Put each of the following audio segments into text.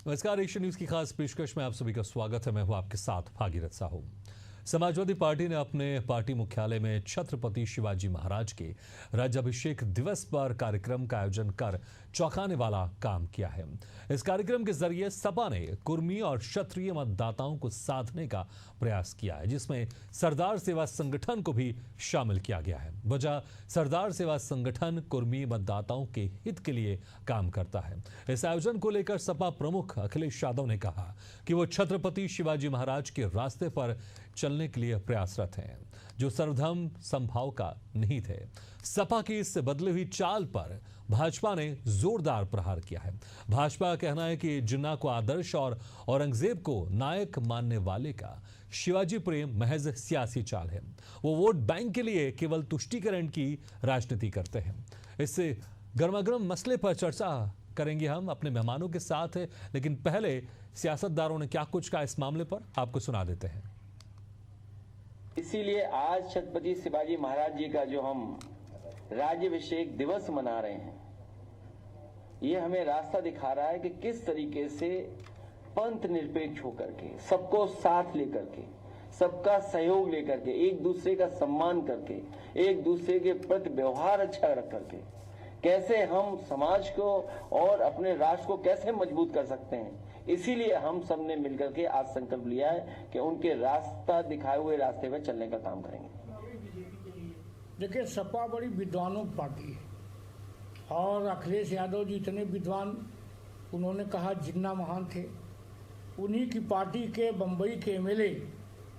नमस्कार, Asian news की खास पेशकश में आप सभी का स्वागत है। मैं हूं आपके साथ भागीरथ साहू। समाजवादी पार्टी ने अपने पार्टी मुख्यालय में छत्रपति शिवाजी महाराज के राज्याभिषेक दिवस पर कार्यक्रम का आयोजन कर चौंकाने वाला काम किया है। इस कार्यक्रम के जरिए सपा ने कुर्मी और क्षत्रिय मतदाताओं को साधने का प्रयास किया है, जिसमें सरदार सेवा संगठन को भी शामिल किया गया है। वजह, सरदार सेवा संगठन कुर्मी मतदाताओं के हित के लिए काम करता है। इस आयोजन को लेकर सपा प्रमुख अखिलेश यादव ने कहा कि वो छत्रपति शिवाजी महाराज के रास्ते पर चलने के लिए प्रयासरत हैं, जो सर्वधर्म समभाव का निहित है। सपा की इस बदली हुई चाल पर भाजपा ने जोरदार प्रहार किया है। भाजपा का कहना है कि जिन्ना को आदर्श और औरंगजेब को नायक मानने वाले का शिवाजी प्रेम महज सियासी चाल है। वो वोट बैंक के लिए केवल तुष्टीकरण की राजनीति करते हैं। इससे गर्मागर्म मसले पर चर्चा करेंगे हम अपने मेहमानों के साथ, लेकिन पहले सियासतदारों ने क्या कुछ कहा इस मामले पर आपको सुना देते हैं। इसीलिए आज छत्रपति शिवाजी महाराज जी का जो हम राज्याभिषेक दिवस मना रहे हैं, ये हमें रास्ता दिखा रहा है कि किस तरीके से पंथ निरपेक्ष होकर के, सबको साथ लेकर के, सबका सहयोग लेकर के, एक दूसरे का सम्मान करके, एक दूसरे के प्रति व्यवहार अच्छा रख करके कैसे हम समाज को और अपने राष्ट्र को कैसे मजबूत कर सकते हैं। इसीलिए हम सब ने मिलकर के आज संकल्प लिया है कि उनके रास्ता दिखाए हुए रास्ते पर चलने का काम करेंगे। देखिए, सपा बड़ी विद्वानों की पार्टी है और अखिलेश यादव जी इतने विद्वान, उन्होंने कहा जिन्ना महान थे। उन्हीं की पार्टी के बम्बई के एमएलए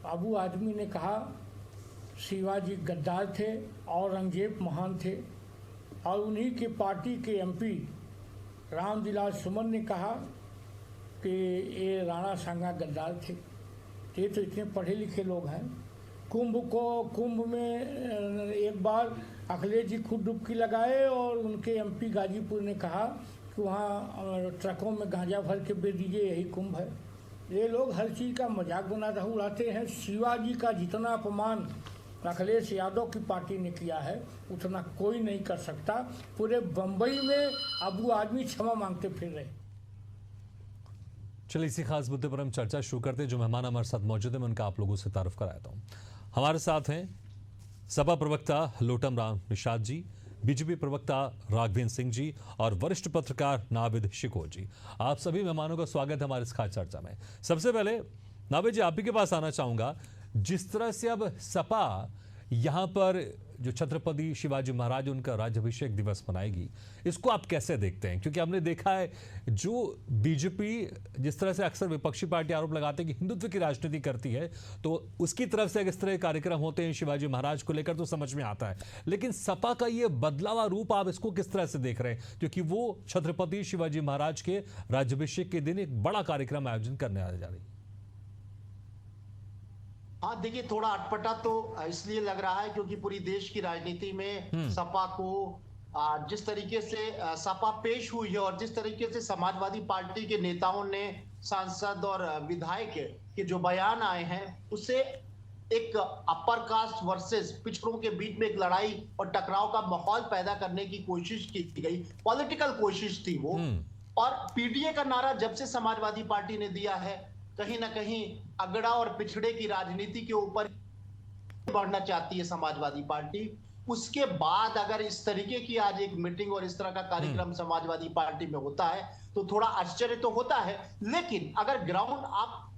अबू आदमी ने कहा शिवाजी गद्दार थे, औरंगजेब महान थे। और उन्हीं की पार्टी के एमपी रामविलास सुमन ने कहा कि ये राणा सांगा गद्दार थे। ये तो इतने पढ़े लिखे लोग हैं। कुंभ में एक बार अखिलेश जी खुद डुबकी लगाए और उनके एमपी गाजीपुर ने कहा कि वहाँ ट्रकों में गांजा भर के बेच दीजिए, यही कुंभ है। ये लोग हर चीज़ का मजाक बनाता उड़ाते हैं। शिवाजी का जितना अपमान अखिलेश यादव की पार्टी ने किया है उतना कोई नहीं कर सकता। पूरे बंबई में अबू आदमी क्षमा मांगते फिर रहे। चलिए, इसी खास मुद्दे पर हम चर्चा शुरू करते हैं। जो मेहमान हमारे साथ मौजूद है, मैं उनका आप लोगों से तारुफ कराता हूँ। हमारे साथ हैं सपा प्रवक्ता लोटम राम निषाद जी, बीजेपी प्रवक्ता राघवेंद्र सिंह जी और वरिष्ठ पत्रकार नाविद शिकोर जी। आप सभी मेहमानों का स्वागत है हमारे इस खास चर्चा में। सबसे पहले नाविद जी, आप ही के पास आना चाहूंगा। जिस तरह से अब सपा यहां पर जो छत्रपति शिवाजी महाराज उनका राज्याभिषेक दिवस मनाएगी, इसको आप कैसे देखते हैं? क्योंकि हमने देखा है जो बीजेपी जिस तरह से अक्सर विपक्षी पार्टी आरोप लगाते हैं कि हिंदुत्व की राजनीति करती है, तो उसकी तरफ से अगर इस तरह के कार्यक्रम होते हैं शिवाजी महाराज को लेकर तो समझ में आता है। लेकिन सपा का ये बदलावा रूप, आप इसको किस तरह से देख रहे हैं? क्योंकि वो छत्रपति शिवाजी महाराज के राज्याभिषेक के दिन एक बड़ा कार्यक्रम आयोजन करने जा रही है। हाँ, देखिए, थोड़ा अटपटा तो इसलिए लग रहा है क्योंकि पूरी देश की राजनीति में सपा को जिस तरीके से सपा पेश हुई है और जिस तरीके से समाजवादी पार्टी के नेताओं ने, सांसद और विधायक के जो बयान आए हैं, उससे एक अपर कास्ट वर्सेस पिछड़ों के बीच में एक लड़ाई और टकराव का माहौल पैदा करने की कोशिश की गई। पॉलिटिकल कोशिश थी वो। और पीडीए का नारा जब से समाजवादी पार्टी ने दिया है, कहीं ना कहीं अगड़ा और पिछड़े की राजनीति के ऊपर बढ़ना चाहती है समाजवादी पार्टी। उसके बाद अगर इस तरीके की आज एक मीटिंग और इस तरह का कार्यक्रम समाजवादी पार्टी में होता है तो थोड़ा आश्चर्य तो होता है। लेकिन अगर ग्राउंड आप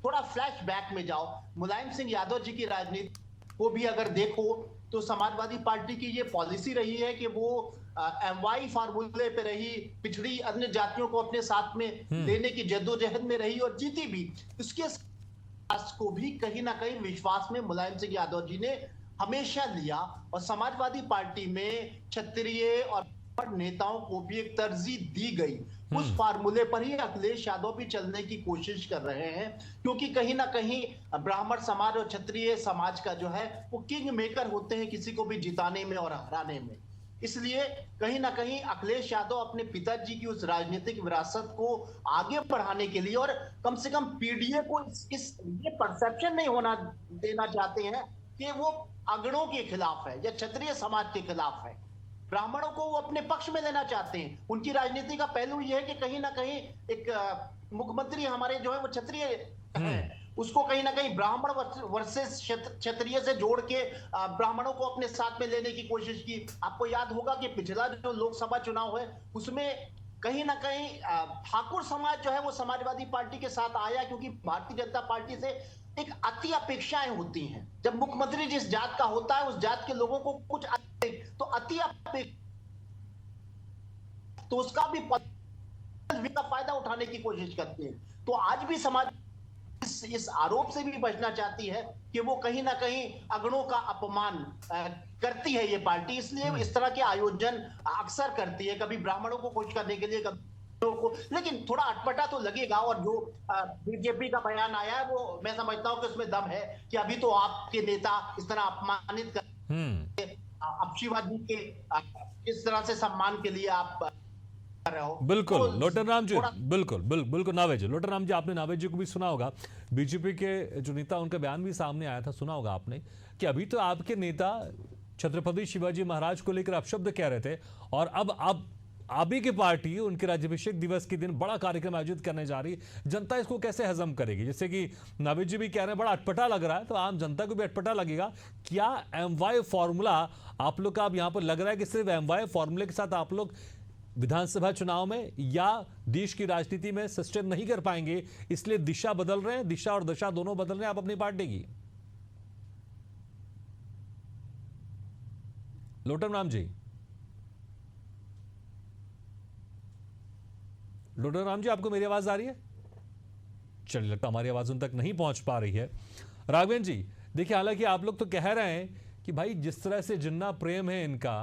थोड़ा फ्लैशबैक में जाओ, मुलायम सिंह यादव जी की राजनीति को भी अगर देखो तो समाजवादी पार्टी की ये पॉलिसी रही है कि वो एमवाई फार्मूले पे रही, पिछड़ी अन्य जातियों को अपने साथ में लेने की जद्दोजहद में रही और जीती भी। इसके को भी कहीं ना कहीं विश्वास में मुलायम सिंह यादव जी ने हमेशा लिया और समाजवादी पार्टी में क्षत्रिय और नेताओं को भी एक तरजीह दी गई। उस फार्मूले पर ही अखिलेश यादव भी चलने की कोशिश कर रहे हैं, क्योंकि कहीं ना कहीं ब्राह्मण समाज और क्षत्रिय समाज का जो है वो किंग मेकर होते हैं किसी को भी जिताने में और हराने में। इसलिए कहीं ना कहीं अखिलेश यादव अपने पिताजी की उस राजनीतिक विरासत को आगे बढ़ाने के लिए और कम से कम पीडीए को ये परसेप्शन नहीं होना देना चाहते हैं कि वो अगड़ों के खिलाफ है या क्षत्रिय समाज के खिलाफ है। ब्राह्मणों को वो अपने पक्ष में लेना चाहते हैं। उनकी राजनीति का पहलू यह है कि कहीं ना कहीं एक मुख्यमंत्री हमारे जो है वो क्षत्रिय हैं, उसको कहीं ना कहीं ब्राह्मण वर्सेस क्षत्रिय से जोड़ के ब्राह्मणों को अपने साथ में लेने की कोशिश की। आपको याद होगा कि पिछला जो लोकसभा चुनाव है उसमें कहीं ना कहीं ठाकुर समाज जो है वो समाजवादी पार्टी के साथ आया, क्योंकि भारतीय जनता पार्टी से एक अति अपेक्षाएं होती हैं। जब मुख्यमंत्री जिस जात का होता है उस जात के लोगों को कुछ तो अति अपेक्षा, तो उसका भी का फायदा उठाने की कोशिश करते हैं। तो आज भी समाज इस आरोप से भी बचना चाहती है कि वो कहीं ना कहीं अगड़ों का अपमान करती है ये पार्टी, इसलिए इस तरह के आयोजन अक्सर करती है, कभी ब्राह्मणों को खुश करने के लिए, कभी को, लेकिन थोड़ा अटपटा तो लगेगा। और जो बीजेपी का बयान आया है वो मैं समझता हूं कि उसमें दम है कि अभी तो आपके नेता इस तरह अपमानित कर अब शिवाजी के इस तरह से सम्मान के लिए आप कर रहे हो। बिल्कुल तो लोटन राम जी, बिल्कुल नावे जी, लोटन राम जी, आपने नावे जी को भी सुना होगा, बीजेपी के जो नेता उनका बयान भी सामने आया था, सुना होगा आपने कि अभी तो आपके नेता छत्रपति शिवाजी महाराज को लेकर अपशब्द कह रहे थे और अब आप ही की पार्टी उनके राज्याभिषेक दिवस के दिन बड़ा कार्यक्रम आयोजित करने जा रही है। जनता इसको कैसे हजम करेगी? जैसे कि नाविद जी भी कह रहे हैं बड़ा अटपटा लग रहा है, तो आम जनता को भी अटपटा लगेगा। क्या एमवाई फॉर्मूला आप लोग का अब यहां पर लग रहा है कि सिर्फ एमवाई फॉर्मूले के साथ आप लोग विधानसभा चुनाव में या देश की राजनीति में सस्टेन नहीं कर पाएंगे, इसलिए दिशा बदल रहे हैं, दिशा और दशा दोनों बदल रहे हैं आप अपनी पार्टी की? लोटन राम जी, लोटन राम जी, आपको मेरी आवाज आ रही है? चलिए, लगता हमारी आवाज उन तक नहीं पहुंच पा रही है। राघवेंद्र जी देखिए, हालांकि आप लोग तो कह रहे हैं कि भाई जिस तरह से जिन्ना प्रेम है इनका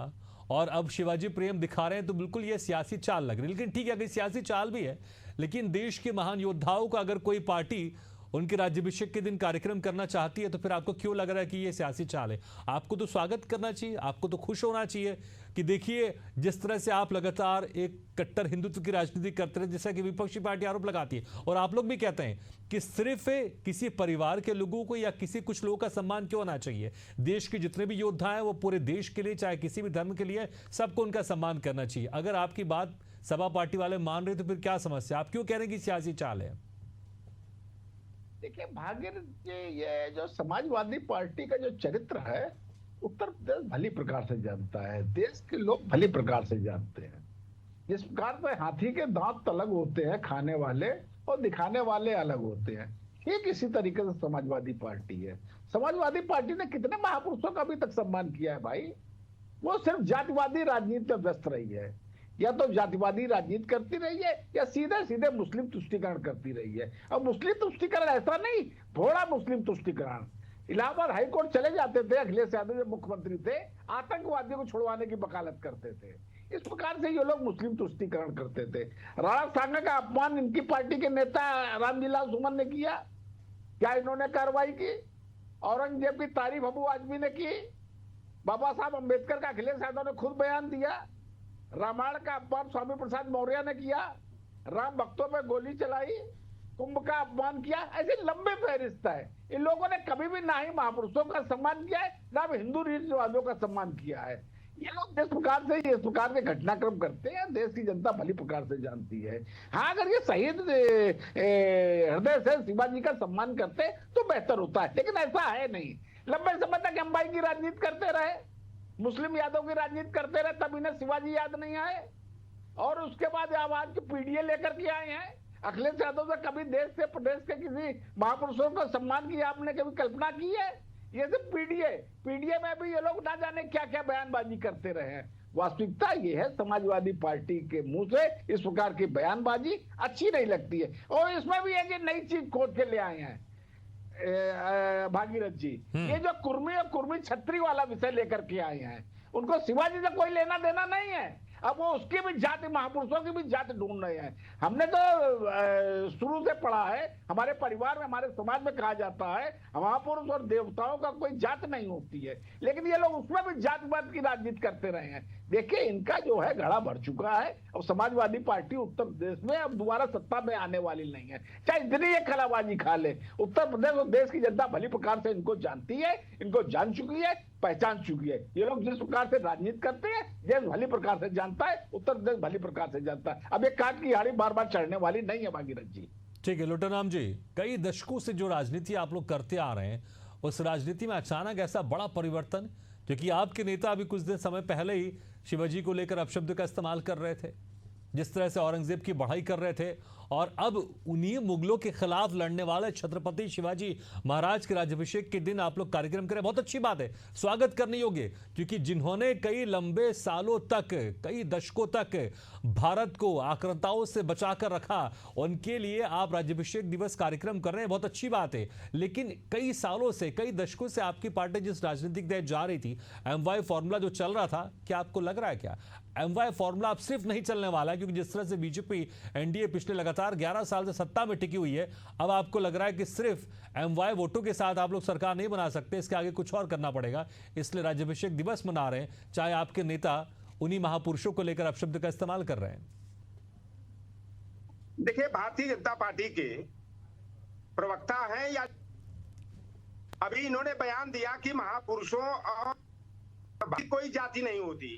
और अब शिवाजी प्रेम दिखा रहे हैं, तो बिल्कुल ये सियासी चाल लग रही है। लेकिन ठीक है, अगर सियासी चाल भी है, लेकिन देश के महान योद्धाओं का अगर कोई पार्टी उनके राज्याभिषेक के दिन कार्यक्रम करना चाहती है, तो फिर आपको क्यों लग रहा है कि ये सियासी चाल है? आपको तो स्वागत करना चाहिए, आपको तो खुश होना चाहिए कि देखिए जिस तरह से आप लगातार एक कट्टर हिंदुत्व की राजनीति करते रहे, जैसा कि विपक्षी पार्टी आरोप लगाती है, और आप लोग भी कहते हैं कि सिर्फ किसी परिवार के लोगों को या किसी कुछ लोगों का सम्मान क्यों होना चाहिए। देश के जितने भी योद्धा हैं वो पूरे देश के लिए, चाहे किसी भी धर्म के लिए, सबको उनका सम्मान करना चाहिए। अगर आपकी बात सपा पार्टी वाले मान रहे तो फिर क्या समस्या? आप क्यों कह रहे हैं कि सियासी चाल है? देखिए भागीरथ, ये जो समाजवादी पार्टी का जो चरित्र है उत्तर प्रदेश भली प्रकार से जानता है, देश के लोग भली प्रकार से जानते हैं। जिस प्रकार से हाथी के दांत अलग होते हैं, खाने वाले और दिखाने वाले अलग होते हैं, ठीक इसी तरीके से समाजवादी पार्टी है। समाजवादी पार्टी ने कितने महापुरुषों का अभी तक सम्मान किया है भाई? वो सिर्फ जातिवादी राजनीति में व्यस्त रही है, या तो जातिवादी राजनीति करती रही है या सीधे सीधे मुस्लिम तुष्टीकरण करती रही है। अब मुस्लिम तुष्टीकरण ऐसा नहीं, थोड़ा मुस्लिम तुष्टीकरण। इलाहाबाद हाईकोर्ट चले जाते थे अखिलेश यादव जब मुख्यमंत्री थे, आतंकवादियों को छुड़वाने की वकालत करते थे। इस प्रकार से ये लोग मुस्लिम तुष्टीकरण करते थे। राणा सांगा का अपमान इनकी पार्टी के नेता रामजीलाल सुमन ने किया, क्या इन्होंने कार्रवाई की? औरंगजेब की तारीफ अबू आजमी ने की, बाबा साहब अम्बेडकर का अखिलेश यादव ने खुद बयान दिया, रामायण का अपमान स्वामी प्रसाद मौर्य ने किया, राम भक्तों पे गोली चलाई, कुंभ का अपमान किया। ऐसे लंबे फहरिस्त है। इन लोगों ने कभी भी ना ही महापुरुषों का सम्मान किया है, ना हिंदू रीति रिवाजों का सम्मान किया है। ये लोग जिस प्रकार से इस प्रकार के घटनाक्रम करते हैं, देश की जनता भली प्रकार से जानती है। हाँ, अगर ये शहीद हृदय से शिवाजी का सम्मान करते तो बेहतर होता है, लेकिन ऐसा है नहीं। लंबे समय तक अंबाई की राजनीति करते रहे, मुस्लिम यादव की राजनीति करते रहे, तब इन्हें शिवाजी याद नहीं आए, और उसके बाद आवाज के पीडीए लेकर के आए हैं। अखिलेश यादव से कभी देश से प्रदेश के किसी महापुरुषों का सम्मान की आपने कभी कल्पना की है? ये सिर्फ पीडीए में भी ये लोग ना जाने क्या क्या बयानबाजी करते रहे हैं। वास्तविकता ये है, समाजवादी पार्टी के मुंह से इस प्रकार की बयानबाजी अच्छी नहीं लगती है। और इसमें भी एक नई चीज खोज के ले आए हैं भागीरथ जी, ये जो कुर्मी और कुर्मी छत्री वाला विषय लेकर के आए हैं, उनको शिवाजी से कोई लेना देना नहीं है। अब वो उसकी भी जाति, महापुरुषों की भी जाति ढूंढ रहे हैं। हमने तो शुरू से पढ़ा है, हमारे परिवार में, हमारे समाज में कहा जाता है महापुरुष और देवताओं का कोई जात नहीं होती है, लेकिन ये लोग उसमें भी जातिवाद की राजनीति करते रहे हैं। देखिए, इनका जो है घड़ा भर चुका है। अब समाजवादी पार्टी उत्तर प्रदेश में अब दोबारा सत्ता में आने वाली नहीं है, चाहे इतनी ये खलाबाजी खा ले। उत्तर प्रदेश और देश की जनता भली प्रकार से इनको जानती है, इनको जान चुकी है। पहचान चुकी है। ये लोग जिस प्रकार से राजनीति करते हैं देश भली प्रकार से जानता है, उत्तर प्रदेश भली प्रकार से जानता है। अब ये काट की हाड़ी बार बार चढ़ने वाली नहीं है भागीरथ जी। ठीक है लोटन जी, कई दशकों से जो राजनीति आप लोग करते आ रहे हैं, उस राजनीति में अचानक ऐसा बड़ा परिवर्तन, क्योंकि आपके नेता अभी कुछ दिन समय पहले ही शिवाजी को लेकर अपशब्द का इस्तेमाल कर रहे थे, जिस तरह से औरंगजेब की बढ़ाई कर रहे थे, और अब उन्हीं मुगलों के खिलाफ लड़ने वाले छत्रपति शिवाजी महाराज के राज्याभिषेक के दिन आप लोग कार्यक्रम करें। बहुत अच्छी बात है, स्वागत करने योग्य, क्योंकि जिन्होंने कई लंबे सालों तक, कई दशकों तक भारत को आक्रांताओं से बचाकर रखा, उनके लिए आप राज्याभिषेक दिवस कार्यक्रम कर रहे हैं, बहुत अच्छी बात है। लेकिन कई सालों से, कई दशकों से आपकी पार्टी जिस राजनीतिक दल जा रही थी, एमवाई फॉर्मूला जो चल रहा था, क्या आपको लग रहा है क्या एमवाई फॉर्मूला अब सिर्फ नहीं चलने वाला है? क्योंकि जिस तरह से बीजेपी एनडीए पिछले लगातार 11 साल से सत्ता में टिकी हुई है, अब आपको लग रहा है कि सिर्फ एमवाई वोटों के साथ आप लोग सरकार नहीं बना सकते, इसके आगे कुछ और करना पड़ेगा, इसलिए राज्याभिषेक दिवस मना रहे हैं, चाहे आपके नेता उन्हीं महापुरुषों को लेकर अपशब्द का इस्तेमाल कर रहे हैं। देखिए, भारतीय जनता पार्टी के प्रवक्ता हैं या अभी इन्होंने बयान दिया कि महापुरुषों और कोई जाति नहीं होती।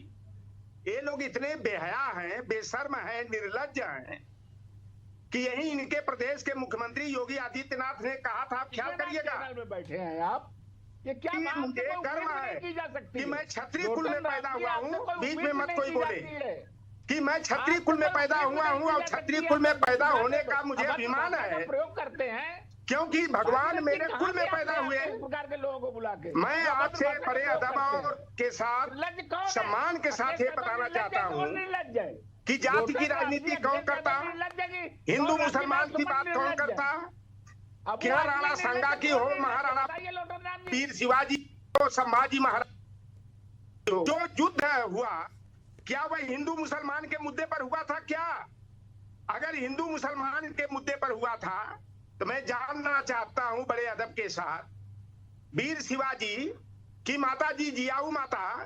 ये लोग इतने बेहया हैं, बेशर्म हैं, निर्लज्ज हैं कि यही इनके प्रदेश के मुख्यमंत्री योगी आदित्यनाथ ने कहा था, आप ख्याल करिएगा। में बैठे हैं आप, ये क्या बात है? मुझे गर्व है कि मैं क्षत्रिय कुल में पैदा हुआ हूँ, बीच में मत कोई बोले कि मैं क्षत्रिय कुल में पैदा हुआ हूँ, और क्षत्रिय कुल में पैदा होने का मुझे अभिमान है, प्रयोग करते हैं क्योंकि भगवान मेरे कुल में पैदा हुए। प्रकार के लोगों को बुला के मैं आपसे बड़े अदब और के साथ, सम्मान के साथ ये बताना चाहता हूँ कि जाति की राजनीति कौन करता, हिंदू मुसलमान की बात कौन करता, क्या राणा सांगा की हो, महाराणा वीर शिवाजी हो, संभाजी महाराज हो, जो युद्ध हुआ क्या वह हिंदू मुसलमान के मुद्दे पर हुआ था क्या? अगर हिंदू मुसलमान के मुद्दे पर हुआ था तो मैं जानना चाहता हूं बड़े अदब के साथ, वीर शिवाजी की माता जी जियाऊ माता,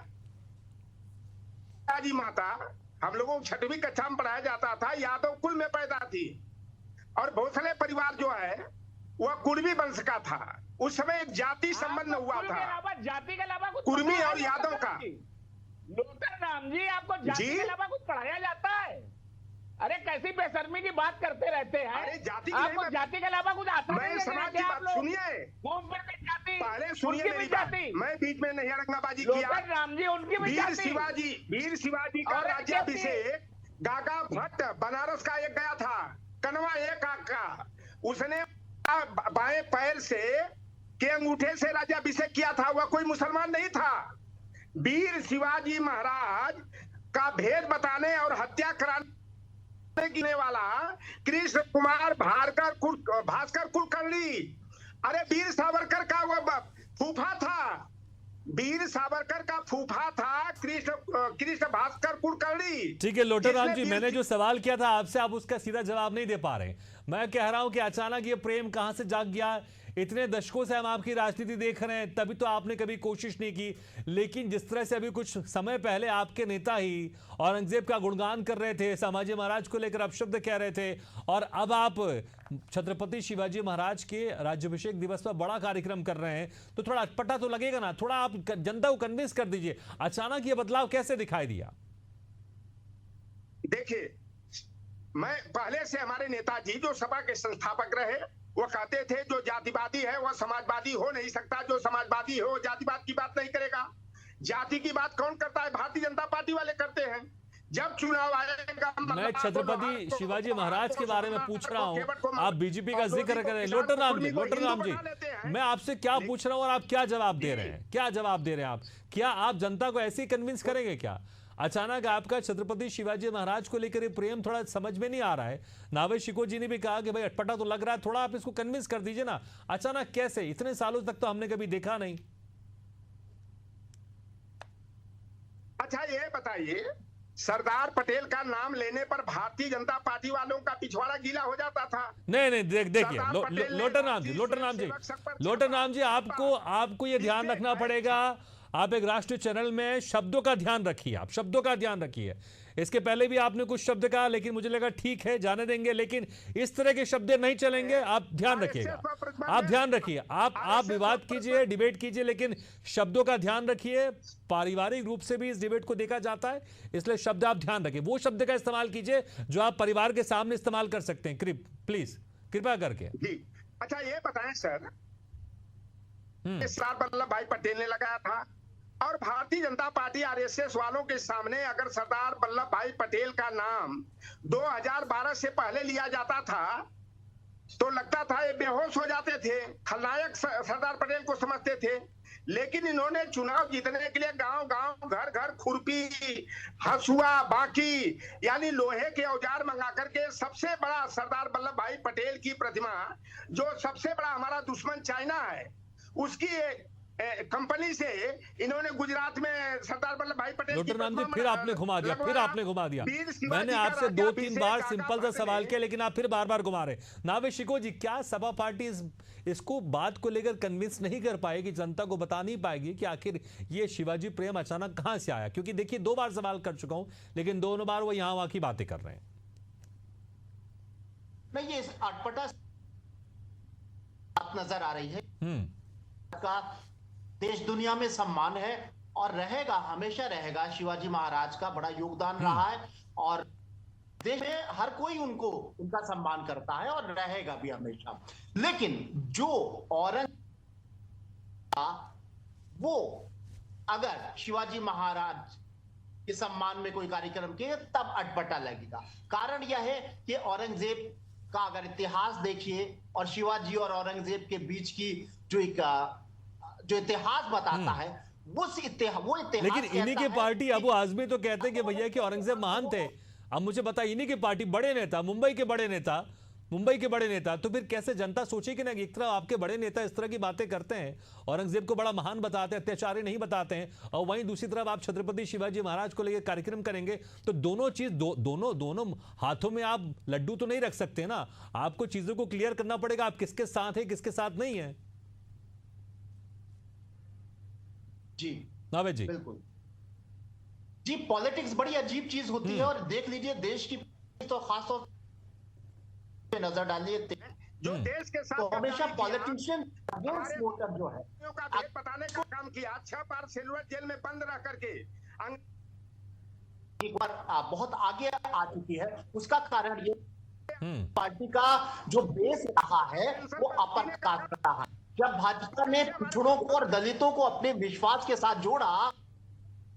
जी माता, हम लोगों को 6वीं कक्षा में पढ़ाया जाता था, यादव कुल में पैदा थी, और भोसले परिवार जो है वह कुर्मी वंश का था। उस समय एक जाति संबंध हुआ था, जाति के अलावा कुर्मी और यादव का। डॉक्टर राम जी, आपको जाति के अलावा कुछ पढ़ाया जाता है? अरे कैसी बेशर्मी की बात करते रहते हैं। अरे जाति आपको जाति के अलावा कुछ आता मैं समाज की बात सुनिए, पहले सुनिए मेरी बात, मैं बीच में नहीं अड़ंगाबाजी किया। राम जी, उनकी वीर शिवाजी का राज्याभिषेक गागा भट्ट बनारस का एक गया था, कनवा एक का, उसने बाएं पैर से के अंगूठे से राज्याभिषेक किया था, वह कोई मुसलमान नहीं था। वीर शिवाजी महाराज का भेद बताने और हत्या कराने वाला कृष्ण कुमार भास्कर कुलकर्णी, अरे वीर सावरकर का वह फूफा था, वीर सावरकर का फूफा था कृष्ण भास्कर कुलकर्णी। ठीक है लोटन राम जी, मैंने जो सवाल किया था आपसे, आप उसका सीधा जवाब नहीं दे पा रहे। मैं कह रहा हूं कि अचानक ये प्रेम कहां से जाग गया? इतने दशकों से हम आपकी राजनीति देख रहे हैं, तभी तो आपने कभी कोशिश नहीं की। लेकिन जिस तरह से अभी कुछ समय पहले आपके नेता ही औरंगजेब का गुणगान कर रहे थे, संभाजी महाराज को लेकर अपशब्द कह रहे थे, और अब आप छत्रपति शिवाजी महाराज के राज्याभिषेक दिवस पर बड़ा कार्यक्रम कर रहे हैं, तो थोड़ा अटपटा तो लगेगा ना? थोड़ा आप जनता को कन्विंस कर दीजिए, अचानक ये बदलाव कैसे दिखाई दिया? देखिए, मैं पहले से हमारे नेताजी जो सपा के संस्थापक रहे, वो कहते थे जो जातिवादी है वह समाजवादी हो नहीं सकता, जो समाजवादी हो जातिवाद की बात नहीं करेगा। जाति की बात कौन करता है? भारतीय जनता पार्टी वाले करते हैं। जब चुनाव आएगा, मैं छत्रपति शिवाजी महाराज के बारे में पूछ रहा हूं, आप बीजेपी का जिक्र कर रहे हैं। लोटन राम जी, मैं आपसे क्या पूछ रहा हूं और आप क्या जवाब दे रहे हैं? क्या जवाब दे रहे हैं आप? क्या आप जनता को ऐसे ही कन्विंस करेंगे क्या? अचानक आपका छत्रपति शिवाजी महाराज को लेकर प्रेम थोड़ा समझ में नहीं आ रहा है। नावे शिको जी ने भी कहा कि भाई अटपटा तो लग रहा है, थोड़ा आप इसको कन्विंस कर दीजिए ना। अचानक कैसे? इतने सालों तक तो हमने कभी देखा नहीं। अच्छा ये बताइए, सरदार पटेल का नाम लेने पर भारतीय जनता पार्टी वालों का पिछवाड़ा गीला हो जाता था। नहीं, देखिए लोटन राम जी, आपको ये ध्यान रखना पड़ेगा, आप एक राष्ट्रीय चैनल में शब्दों का ध्यान रखिए, आप शब्दों का ध्यान रखिए। इसके पहले भी आपने कुछ शब्द कहा, लेकिन मुझे लगा ठीक है जाने देंगे, लेकिन इस तरह के शब्द नहीं चलेंगे। आप ध्यान रखिएगा, आप ध्यान रखिए, आप विवाद कीजिए, डिबेट कीजिए, लेकिन शब्दों का ध्यान रखिए। पारिवारिक रूप से भी इस डिबेट को देखा जाता है, इसलिए शब्द आप ध्यान रखिए। वो शब्द का इस्तेमाल कीजिए जो आप परिवार के सामने इस्तेमाल कर सकते हैं। प्लीज कृपया करके। जी अच्छा, ये बताएं सर, सरदार वल्लभ भाई पटेल ने लगाया था, और भारतीय जनता पार्टी आरएसएस वालों के सामने अगर सरदार वल्लभ भाई पटेल का नाम 2012 से पहले लिया जाता था तो लगता था ये बेहोश हो जाते थे, खलनायक सरदार पटेल को समझते थे। लेकिन इन्होंने चुनाव जीतने के लिए गांव गांव, घर घर खुरपी, हसुआ, बाकी यानी लोहे के औजार मंगा करके सबसे बड़ा सरदार वल्लभ भाई पटेल की प्रतिमा, जो सबसे बड़ा हमारा दुश्मन चाइना है, उसकी कंपनी से इन्होंने गुजरात में सरदार वल्लभ भाई पटेल डॉक्टर राम जी, फिर आपने घुमा दिया, फिर आपने घुमा दिया। मैंने आपसे 2-3 बार सिंपल सा सवाल किया, लेकिन आप फिर बार बार घुमा रहे। नावे शिको जी, क्या सपा पार्टी इसको बात को लेकर कन्विंस नहीं कर पाएगी, जनता को बता नहीं पाएगी कि आखिर ये शिवाजी प्रेम अचानक कहां से आया? क्योंकि देखिए 2 बार सवाल कर चुका हूं, लेकिन दोनों बार वो यहां वहां की बातें कर रहे हैं। नहीं, ये अटपटा नजर आ रही है का देश दुनिया में सम्मान है और रहेगा, हमेशा रहेगा। शिवाजी महाराज का बड़ा योगदान रहा है और देश में हर कोई उनका सम्मान करता है और रहेगा भी हमेशा। लेकिन जो वो अगर शिवाजी महाराज के सम्मान में कोई कार्यक्रम किए तब अटपटा लगेगा। कारण यह है कि औरंगजेब का अगर इतिहास देखिए और शिवाजी और औरंगजेब के बीच की जो इतिहास बताता है वो इतिहास। लेकिन इन्हीं की पार्टी अबू आजमी तो कहते हैं कि भैया कि औरंगजेब महान थे। अब मुझे बताइए, इन्हीं की पार्टी, बड़े नेता, मुंबई के बड़े नेता, तो फिर कैसे जनता सोचेगी ना, एक तरह आपके बड़े नेता इस तरह की बातें करते हैं, औरंगजेब को बड़ा महान बताते हैं, अत्याचारी नहीं बताते हैं, और वहीं दूसरी तरफ आप छत्रपति शिवाजी महाराज को लेकर कार्यक्रम करेंगे, तो दोनों चीज दोनों हाथों में आप लड्डू तो नहीं रख सकते ना। आपको चीजों को क्लियर करना पड़ेगा, आप किसके साथ है, किसके साथ नहीं है। जी नावे जी, बिल्कुल जी, पॉलिटिक्स बड़ी अजीब चीज होती है और देख लीजिए देश की तो खासतौर पे नजर डालिए जो देश के साथ तो हमेशा पॉलिटिशियन वोटर जो है का भेद बताने का काम किया। 6 बार सिल्वर जेल में बंद रह करके एक बार बहुत आगे आ चुकी है। उसका कारण ये पार्टी का जो बेस रहा है वो अपरकास्ट रहा है। जब भाजपा ने पिछड़ों को और दलितों को अपने विश्वास के साथ जोड़ा,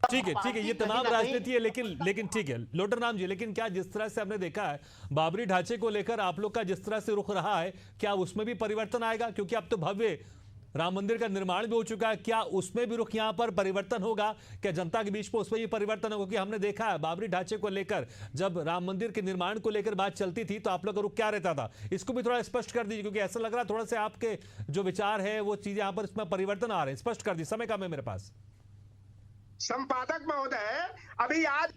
ठीक है, ये तमाम राजनीति है, लेकिन ठीक है लोटर राम जी, लेकिन क्या जिस तरह से हमने देखा है बाबरी ढांचे को लेकर आप लोग का जिस तरह से रुख रहा है, क्या उसमें भी परिवर्तन आएगा? क्योंकि अब तो भव्य राम मंदिर का निर्माण भी हो चुका है, क्या उसमें भी रुख यहां पर परिवर्तन होगा? क्या जनता के बीच में उसमें भी परिवर्तन होगा? क्योंकि हमने देखा है बाबरी ढांचे को लेकर, जब राम मंदिर के निर्माण को लेकर बात चलती थी तो आप लोग का रुख क्या रहता था? इसको भी थोड़ा स्पष्ट कर दीजिए, क्योंकि ऐसा लग रहा है थोड़ा सा आपके जो विचार है वो चीजें यहां पर इसमें परिवर्तन आ रहे हैं। स्पष्ट कर दीजिए, समय कम है मेरे पास। संपादक महोदय, अभी आज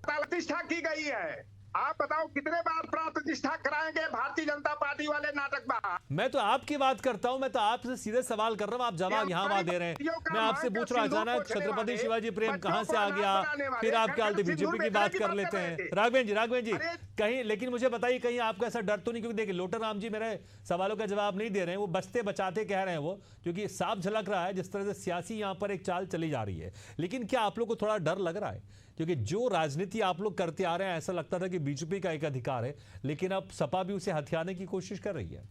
प्रतिष्ठा की गई है, आप बताओ कितने बार प्रतिष्ठा कराएंगे भारतीय जनता पार्टी वाले नाटकबाज? मैं तो आपकी बात करता हूं, मैं तो आपसे सीधे सवाल कर रहा हूं, आप जवाब यहां वहां दे रहे हैं। मैं आपसे पूछ रहा हूं अचानक छत्रपति शिवाजी प्रेम कहां से आ गया, फिर आप क्या बीजेपी की बात कर लेते हैं। राघवेंद्र जी कहीं, लेकिन मुझे बताइए कहीं आपको ऐसा डर तो नहीं? क्योंकि देखिए लोटर राम जी मेरे सवालों का जवाब नहीं दे रहे हैं, वो बचते बचाते कह रहे हैं वो, क्योंकि साफ झलक रहा है जिस तरह से सियासी यहां पर एक चाल चली जा रही है। लेकिन क्या आप लोग को थोड़ा डर लग रहा है? क्योंकि जो राजनीति आप लोग करते आ रहे हैं, ऐसा लगता था कि बीजेपी का एक अधिकार है, लेकिन अब सपा भी उसे हथियाने की कोशिश कर रही है।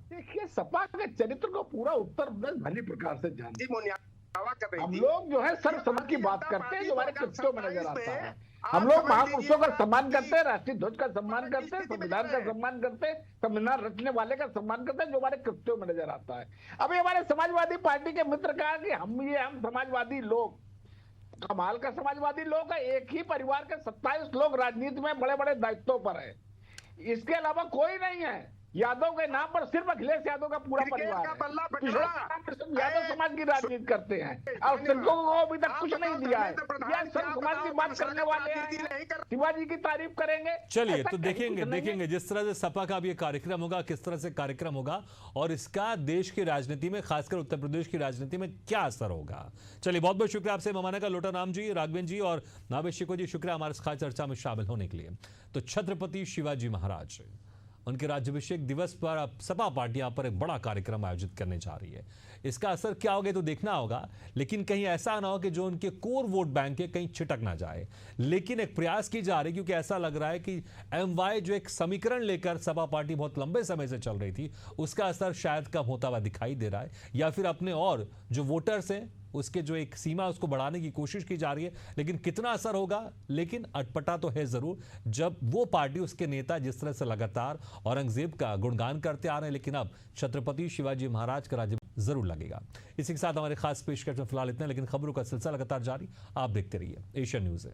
देखिए, सपा के चरित्र को पूरा उत्तर प्रदेश भली प्रकार से जानते हैं। हम हम लोग जो है सर्वसम्मत की बात करते हैं जो हमारे कृत्यों में नजर आता है। हम लोग महापुरुषों का सम्मान करते हैं, राष्ट्रीय ध्वज का सम्मान करते हैं, संविधान का सम्मान करते हैं, संविधान रचने वाले का सम्मान करते हैं, जो हमारे कृत्यों में नजर आता है। अभी हमारे समाजवादी पार्टी के मित्र कहा कि हम समाजवादी लोग, कमाल का समाजवादी लोग है, एक ही परिवार के 27 लोग राजनीति में बड़े बड़े दायित्वों पर है, इसके अलावा कोई नहीं है। यादव के नाम पर सिर्फ अखिलेश यादव का पूरा क्रिकेट परिवार का है। बल्ला पिछड़े पकड़ा। के नाम पर सिर्फ यादव समाज की राजनीति करते हैं और सिंधु को अभी तक कुछ नहीं दिया है। यह संत समाज की बात करने वाले हैं, शिवाजी की तारीफ करेंगे। चलिए ऐसा तो कहीं देखेंगे कुछ नहीं है। देखेंगे जिस तरह से सपा का अब ये कार्यक्रम होगा, किस तरह से कार्यक्रम होगा और इसका देश की राजनीति में, खासकर उत्तर प्रदेश की राजनीति में क्या असर होगा। चलिए बहुत बहुत शुक्रिया आपसे ममाना का लोटा राम जी, राघवेन जी और नावेशिको जी, शुक्रिया हमारे इस खास चर्चा में शामिल होने के लिए। तो छत्रपति शिवाजी महाराज उनके राज्याभिषेक दिवस पर अब सपा पार्टी यहां पर एक बड़ा कार्यक्रम आयोजित करने जा रही है। इसका असर क्या होगा तो देखना होगा, लेकिन कहीं ऐसा ना हो कि जो उनके कोर वोट बैंक है कहीं छिटक ना जाए। लेकिन एक प्रयास की जा रही, क्योंकि ऐसा लग रहा है कि एमवाई जो एक समीकरण लेकर सपा पार्टी बहुत लंबे समय से चल रही थी, उसका असर शायद कम होता हुआ दिखाई दे रहा है, या फिर अपने और जो वोटर्स हैं उसके जो एक सीमा उसको बढ़ाने की कोशिश की जा रही है। लेकिन कितना असर होगा, लेकिन अटपटा तो है जरूर जब वो पार्टी, उसके नेता जिस तरह से लगातार औरंगजेब का गुणगान करते आ रहे हैं, लेकिन अब छत्रपति शिवाजी महाराज का राज्य जरूर लगेगा। इसी के साथ हमारे खास पेशकश में फिलहाल इतना, लेकिन खबरों का सिलसिला लगातार जारी, आप देखते रहिए एशियन न्यूज़ है।